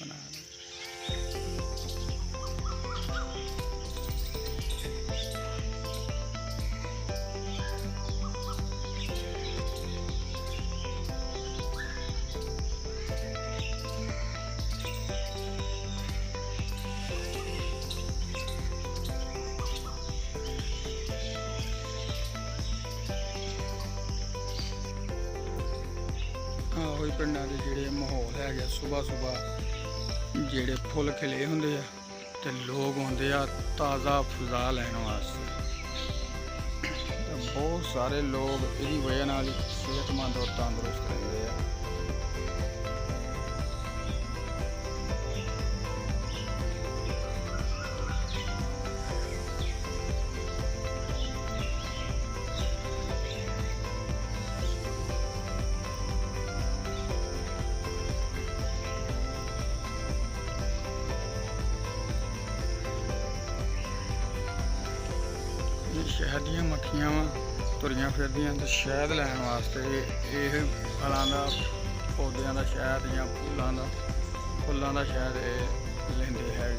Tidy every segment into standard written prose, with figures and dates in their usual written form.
ਬਣਾ ਲਓ। ਉਹੀ ਪਿੰਡਾਂ ਦੇ ਜਿਹੜੇ ਮਾਹੌਲ ਹੈਗੇ ਸੁਬਾਹ ਜਿਹੜੇ ਫੁੱਲ ਖਿਲੇ ਹੁੰਦੇ ਆ ਤੇ ਲੋਕ ਆਉਂਦੇ ਆ ਤਾਜ਼ਾ ਫਜ਼ਾ ਲੈਣ ਵਾਸਤੇ। ਬਹੁਤ ਸਾਰੇ ਲੋਕ ਇਹਦੀ ਵਜ੍ਹਾ ਨਾਲ ਹੀ ਸਿਹਤਮੰਦ ਔਰ ਤੰਦਰੁਸਤ ਰਹਿੰਦੇ ਆ। शहद दी मक्खियां तुरियां फिरदियां ते शहद लैन वास्ते ये फलों का पौधों का शहद या फुलों का शहद लेंदे है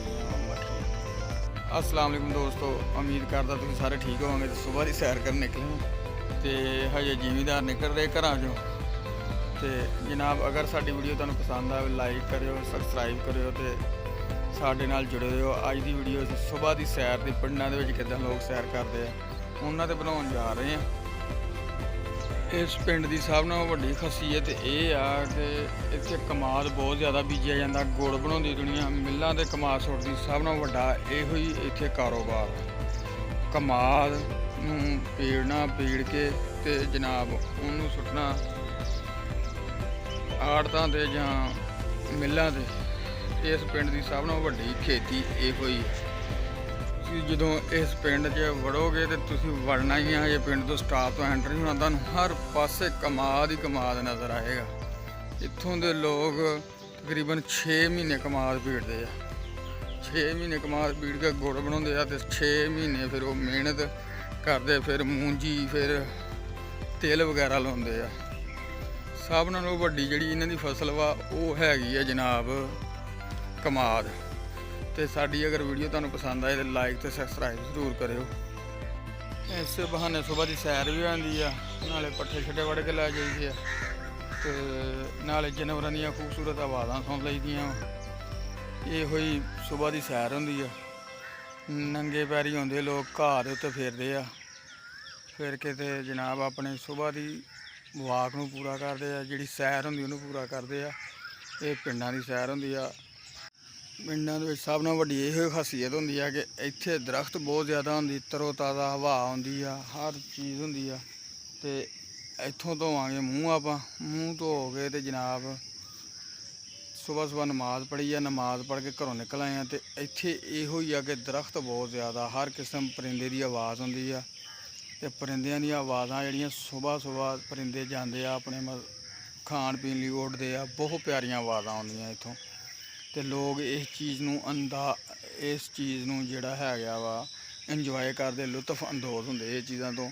मक्खियां। अस्सलाम वालेकुम दोस्तों, उम्मीद करदा तुसीं सारे ठीक होवोगे। तो सुबह की सैर करन निकले तो हजे जिमीदार निकल रहे घर चों। तो जनाब अगर साडी वीडियो तुहानूं पसंद आवे लाइक करियो, सबसक्राइब करियो ते ਸਾਡੇ ਨਾਲ ਜੁੜੇ ਰਹੋ। ਅੱਜ ਦੀ ਵੀਡੀਓ ਅਸੀਂ ਸਵੇਰ ਦੀ ਸੈਰ ਦੇ ਪਿੰਡਾਂ ਦੇ ਵਿੱਚ ਕਿੱਦਾਂ ਲੋਕ ਸੈਰ ਕਰਦੇ ਆ ਉਹਨਾਂ ਤੇ ਬਣਾਉਣ ਜਾ ਰਹੇ ਹਾਂ। ਇਸ ਪਿੰਡ ਦੀ ਸਭ ਨਾਲੋਂ ਵੱਡੀ ਖਾਸੀਅਤ ਇਹ ਆ ਕਿ ਇੱਥੇ ਕਮਾਦ ਬਹੁਤ ਜ਼ਿਆਦਾ ਬੀਜਿਆ ਜਾਂਦਾ। ਗੁੜ ਬਣਾਉਂਦੀ ਦੁਨੀਆ, ਮਿੱਲਾਂ ਤੇ ਕਮਾਦ ਸੁੱਟਦੀ। ਸਭ ਨਾਲੋਂ ਵੱਡਾ ਇਹੋ ਹੀ ਇੱਥੇ ਕਾਰੋਬਾਰ। ਕਮਾਦ ਨੂੰ ਪੀੜ ਕੇ ਤੇ ਜਨਾਬ ਉਹਨੂੰ ਸੁੱਟਣਾ ਆੜਤਾਂ ਤੇ ਜਾਂ ਮਿੱਲਾਂ ਤੇ। ਇਸ ਪਿੰਡ ਦੀ ਸਭ ਨਾਲੋਂ ਵੱਡੀ ਖੇਤੀ ਇਹੋ ਹੀ। ਤੁਸੀਂ ਜਦੋਂ ਇਸ ਪਿੰਡ 'ਚ ਵੜੋਗੇ ਤੇ ਤੁਸੀਂ ਵੜਨਾ ਹੀ ਆ। ਜੇ ਪਿੰਡ ਤੋਂ ਸਟਾਪ ਤੋਂ ਐਂਟਰ ਹੋਣਾ ਤੁਹਾਨੂੰ ਹਰ ਪਾਸੇ ਕਮਾਦ ਹੀ ਕਮਾਦ ਨਜ਼ਰ ਆਏਗਾ। ਇੱਥੋਂ ਦੇ ਲੋਕ ਤਕਰੀਬਨ 6 ਮਹੀਨੇ ਕਮਾਦ ਬੀੜਦੇ ਆ। 6 ਮਹੀਨੇ ਕਮਾਦ ਬੀੜ ਕੇ ਗੁੜ ਬਣਾਉਂਦੇ ਆ ਤੇ 6 ਮਹੀਨੇ ਫਿਰ ਉਹ ਮਿਹਨਤ ਕਰਦੇ, ਫਿਰ ਮੂੰਜੀ, ਫਿਰ ਤਿਲ ਵਗੈਰਾ ਲਾਉਂਦੇ ਆ। ਸਭ ਨਾਲੋਂ ਵੱਡੀ ਜਿਹੜੀ ਇਹਨਾਂ ਦੀ ਫਸਲ ਵਾ ਉਹ ਹੈਗੀ ਆ ਜਨਾਬ ਕਮਾਦ। ਤੇ ਸਾਡੀ ਅਗਰ ਵੀਡੀਓ ਤੁਹਾਨੂੰ ਪਸੰਦ ਆਏ ਤਾਂ ਲਾਈਕ ਤੇ ਸਬਸਕ੍ਰਾਈਬ ਜ਼ਰੂਰ ਕਰਿਓ। ਇਸੇ ਬਹਾਨੇ ਸੁਬਾਹ ਦੀ ਸੈਰ ਵੀ ਆਉਂਦੀ ਆ, ਨਾਲੇ ਪੱਠੇ ਛੱਡੇ ਵੜ ਕੇ ਲੈ ਜਾਈਦੇ ਆ ਤੇ ਨਾਲੇ ਜਾਨਵਰਾਂ ਦੀਆਂ ਖੂਬਸੂਰਤ ਆਵਾਜ਼ਾਂ ਸੁਣ ਲਈਦੀਆਂ। ਇਹੋ ਹੀ ਸੁਬਾਹ ਦੀ ਸੈਰ ਹੁੰਦੀ ਆ। ਨੰਗੇ ਪੈਰੀ ਆਉਂਦੇ ਲੋਕ, ਘਾਹ ਦੇ ਉੱਤੇ ਫਿਰਦੇ ਆ। ਫਿਰ ਕੇ ਤੇ ਜਨਾਬ ਆਪਣੇ ਸੁਬਾਹ ਦੀ ਵਾਕ ਨੂੰ ਪੂਰਾ ਕਰਦੇ ਆ, ਜਿਹੜੀ ਸੈਰ ਹੁੰਦੀ ਉਹਨੂੰ ਪੂਰਾ ਕਰਦੇ ਆ। ਇਹ ਪਿੰਡਾਂ ਦੀ ਸੈਰ ਹੁੰਦੀ ਆ। ਪਿੰਡਾਂ ਦੇ ਵਿੱਚ ਸਭ ਨਾਲੋਂ ਵੱਡੀ ਇਹੋ ਖਾਸੀਅਤ ਹੁੰਦੀ ਆ ਕਿ ਇੱਥੇ ਦਰਖਤ ਬਹੁਤ ਜ਼ਿਆਦਾ ਹੁੰਦੀ, ਤਰੋ ਤਾਜ਼ਾ ਹਵਾ ਆਉਂਦੀ ਆ, ਹਰ ਚੀਜ਼ ਹੁੰਦੀ ਆ। ਤੇ ਇੱਥੋਂ ਧੋਵਾਂਗੇ ਮੂੰਹ, ਆਪਾਂ ਮੂੰਹ ਧੋ ਕੇ ਤੇ ਜਨਾਬ ਸੁਬਾਹ ਨਮਾਜ਼ ਪੜ੍ਹੀ ਆ। ਨਮਾਜ਼ ਪੜ੍ਹ ਕੇ ਘਰੋਂ ਨਿਕਲ ਆਏ ਆ। ਤੇ ਇੱਥੇ ਇਹੋ ਹੀ ਆ ਕਿ ਦਰਖਤ ਬਹੁਤ ਜ਼ਿਆਦਾ, ਹਰ ਕਿਸਮ ਪਰਿੰਦੇ ਦੀ ਆਵਾਜ਼ ਹੁੰਦੀ ਆ। ਤੇ ਪਰਿੰਦਿਆਂ ਦੀਆਂ ਆਵਾਜ਼ਾਂ ਜਿਹੜੀਆਂ ਸੁਬਾਹ ਪਰਿੰਦੇ ਜਾਂਦੇ ਆ ਆਪਣੇ ਖਾਣ ਪੀਣ ਲਈ ਉੱਡਦੇ ਆ। ਬਹੁਤ ਪਿਆਰੀਆਂ ਆਵਾਜ਼ਾਂ ਆਉਂਦੀਆਂ ਇੱਥੋਂ। ਤੇ ਲੋਕ ਇਸ ਚੀਜ਼ ਨੂੰ ਜਿਹੜਾ ਹੈਗਾ ਵਾ ਇੰਜੋਏ ਕਰਦੇ, ਲੁਤਫ ਅੰਦੋਜ਼ ਹੁੰਦੇ ਇਹ ਚੀਜ਼ਾਂ ਤੋਂ।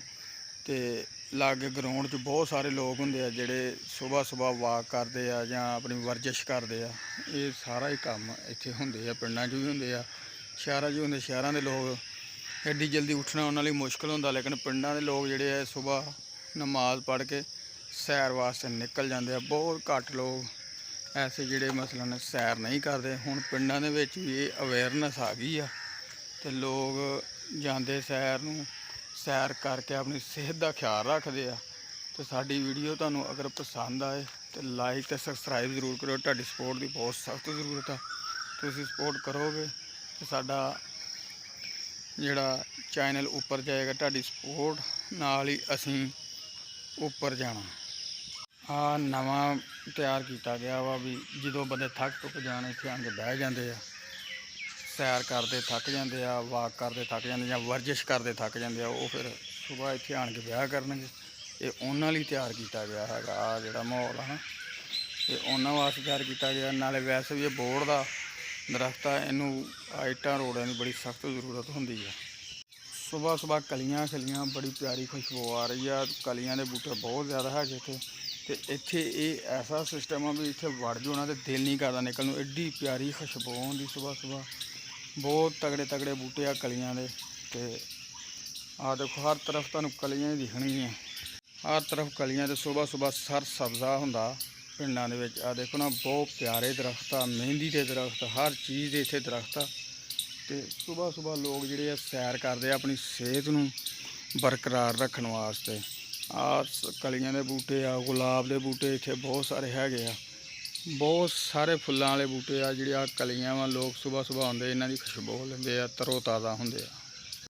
ਤੇ ਲਾਗੇ ਗਰਾਊਂਡ 'ਚ ਬਹੁਤ ਸਾਰੇ ਲੋਕ ਹੁੰਦੇ ਆ ਜਿਹੜੇ ਸੁਬਾਹ ਵਾਕ ਕਰਦੇ ਆ ਜਾਂ ਆਪਣੀ ਵਰਜਿਸ਼ ਕਰਦੇ ਆ। ਇਹ ਸਾਰਾ ਹੀ ਕੰਮ ਇੱਥੇ ਹੁੰਦੇ ਆ। ਪਿੰਡਾਂ 'ਚ ਵੀ ਹੁੰਦੇ ਆ, ਸ਼ਹਿਰਾਂ 'ਚ ਵੀ ਹੁੰਦੇ। ਸ਼ਹਿਰਾਂ ਦੇ ਲੋਕ ਐਡੀ ਜਲਦੀ ਉੱਠਣਾ ਉਹਨਾਂ ਲਈ ਮੁਸ਼ਕਿਲ ਹੁੰਦਾ, ਲੇਕਿਨ ਪਿੰਡਾਂ ਦੇ ਲੋਕ ਜਿਹੜੇ ਆ ਸੁਬਾਹ ਨਮਾਜ਼ ਪੜ੍ਹ ਕੇ ਸੈਰ ਵਾਸਤੇ ਨਿਕਲ ਜਾਂਦੇ ਆ। ਬਹੁਤ ਘੱਟ ਲੋਕ ਐਸੇ ਜਿਹੜੇ ਮਸਲਨ ਸੈਰ ਨਹੀਂ ਕਰਦੇ। ਹੁਣ ਪਿੰਡਾਂ ਦੇ ਵਿੱਚ ਵੀ ਇਹ ਅਵੇਅਰਨੈਸ ਆ ਗਈ ਆ ਤੇ ਲੋਕ ਜਾਂਦੇ ਸੈਰ ਨੂੰ, ਸੈਰ ਕਰਕੇ ਆਪਣੀ ਸਿਹਤ ਦਾ ਖਿਆਲ ਰੱਖਦੇ ਆ। ਤੇ ਸਾਡੀ ਵੀਡੀਓ ਤੁਹਾਨੂੰ ਅਗਰ ਪਸੰਦ ਆਏ ਤੇ ਲਾਈਕ ਤੇ ਸਬਸਕ੍ਰਾਈਬ ਜ਼ਰੂਰ ਕਰਿਓ। ਤੁਹਾਡੀ ਸਪੋਰਟ ਦੀ ਬਹੁਤ ਸਖਤ ਜ਼ਰੂਰਤ ਆ। ਤੁਸੀਂ ਸਪੋਰਟ ਕਰੋਗੇ ਤੇ ਸਾਡਾ ਜਿਹੜਾ ਚੈਨਲ ਉੱਪਰ ਜਾਏਗਾ। ਤੁਹਾਡੀ ਸਪੋਰਟ ਨਾਲ ਹੀ ਅਸੀਂ ਉੱਪਰ ਜਾਣਾ। ਆ ਨਵਾਂ ਤਿਆਰ ਕੀਤਾ ਗਿਆ ਵਾ ਵੀ ਜਦੋਂ ਬੰਦੇ ਥੱਕ ਜਾਣ ਇੱਥੇ ਆਣ ਕੇ ਬਹਿ ਜਾਂਦੇ ਆ, ਸੈਰ ਕਰਦੇ ਥੱਕ ਜਾਂਦੇ ਆ, ਵਾਕ ਕਰਦੇ ਥੱਕ ਜਾਂਦੇ ਜਾਂ ਵਰਜਿਸ਼ ਕਰਦੇ ਥੱਕ ਜਾਂਦੇ ਆ, ਉਹ ਫਿਰ ਸੁਬਾਹ ਇੱਥੇ ਆਣ ਕੇ ਵਿਆਹ ਕਰਨਗੇ। ਇਹ ਉਹਨਾਂ ਲਈ ਤਿਆਰ ਕੀਤਾ ਗਿਆ ਹੈਗਾ। ਆ ਜਿਹੜਾ ਮਾਹੌਲ ਆ ਨਾ, ਇਹ ਉਹਨਾਂ ਵਾਸਤੇ ਤਿਆਰ ਕੀਤਾ ਗਿਆ। ਨਾਲੇ ਵੈਸੇ ਵੀ ਇਹ ਬੋਹੜ ਦਾ ਦਰਖਤ ਆ, ਇਹਨੂੰ ਇੱਟਾਂ ਰੋੜਿਆਂ ਦੀ ਬੜੀ ਸਖਤ ਜ਼ਰੂਰਤ ਹੁੰਦੀ ਆ। ਸੁਬਾਹ ਕਲੀਆਂ ਖਿਲੀਆਂ, ਬੜੀ ਪਿਆਰੀ ਖੁਸ਼ਬੂ ਆ ਰਹੀ ਆ। ਕਲੀਆਂ ਦੇ ਬੂਟੇ ਬਹੁਤ ਜ਼ਿਆਦਾ ਹੈਗੇ ਇੱਥੇ ਤੇ ਇੱਥੇ ਇਹ ਐਸਾ ਸਿਸਟਮ ਆ ਵੀ ਇੱਥੇ ਵੜ ਜਾਓ ਨਾ ਤੇ ਦਿਲ ਨਹੀਂ ਕਰਦਾ ਨਿਕਲਣ ਨੂੰ। ਐਡੀ ਪਿਆਰੀ ਖੁਸ਼ਬੂ ਆਉਂਦੀ ਸੁਬਾਹ ਸੁਬਾਹ। ਬਹੁਤ ਤਗੜੇ ਤਗੜੇ ਬੂਟੇ ਆ ਕਲੀਆਂ ਦੇ। ਤੇ ਆਹ ਦੇਖੋ ਹਰ ਤਰਫ ਤੁਹਾਨੂੰ ਕਲੀਆਂ ਹੀ ਦਿਖਣਗੀਆਂ, ਹਰ ਤਰਫ ਕਲੀਆਂ। ਤੇ ਸੁਬਾਹ ਸੁਬਾਹ ਸਰ ਸਬਜ਼ਾ ਹੁੰਦਾ ਪਿੰਡਾਂ ਦੇ ਵਿੱਚ। ਆਹ ਦੇਖੋ ਨਾ ਬਹੁਤ ਪਿਆਰੇ ਦਰਖਤ ਆ, ਮਹਿੰਦੀ ਦੇ ਦਰਖਤ, ਹਰ ਚੀਜ਼ ਦੇ ਇੱਥੇ ਦਰਖਤ ਆ। ਤੇ ਸੁਬਾਹ ਸੁਬਾਹ ਲੋਕ ਜਿਹੜੇ ਆ ਸੈਰ ਕਰਦੇ ਆ ਆਪਣੀ ਸਿਹਤ ਨੂੰ ਬਰਕਰਾਰ ਰੱਖਣ ਵਾਸਤੇ। ਆਹ ਕਲੀਆਂ ਦੇ ਬੂਟੇ ਆ, ਗੁਲਾਬ ਦੇ ਬੂਟੇ ਇੱਥੇ ਬਹੁਤ ਸਾਰੇ ਹੈਗੇ ਆ। ਬਹੁਤ ਸਾਰੇ ਫੁੱਲਾਂ ਵਾਲੇ ਬੂਟੇ ਆ ਜਿਹੜੇ ਆ ਕਲੀਆਂ ਵਾ। ਲੋਕ ਸੁਬਾਹ ਸੁਬਾਹ ਆਉਂਦੇ ਇਹਨਾਂ ਦੀ ਖੁਸ਼ਬੂ ਲੈਂਦੇ ਆ, ਤਰੋ ਤਾਜ਼ਾ ਹੁੰਦੇ ਆ।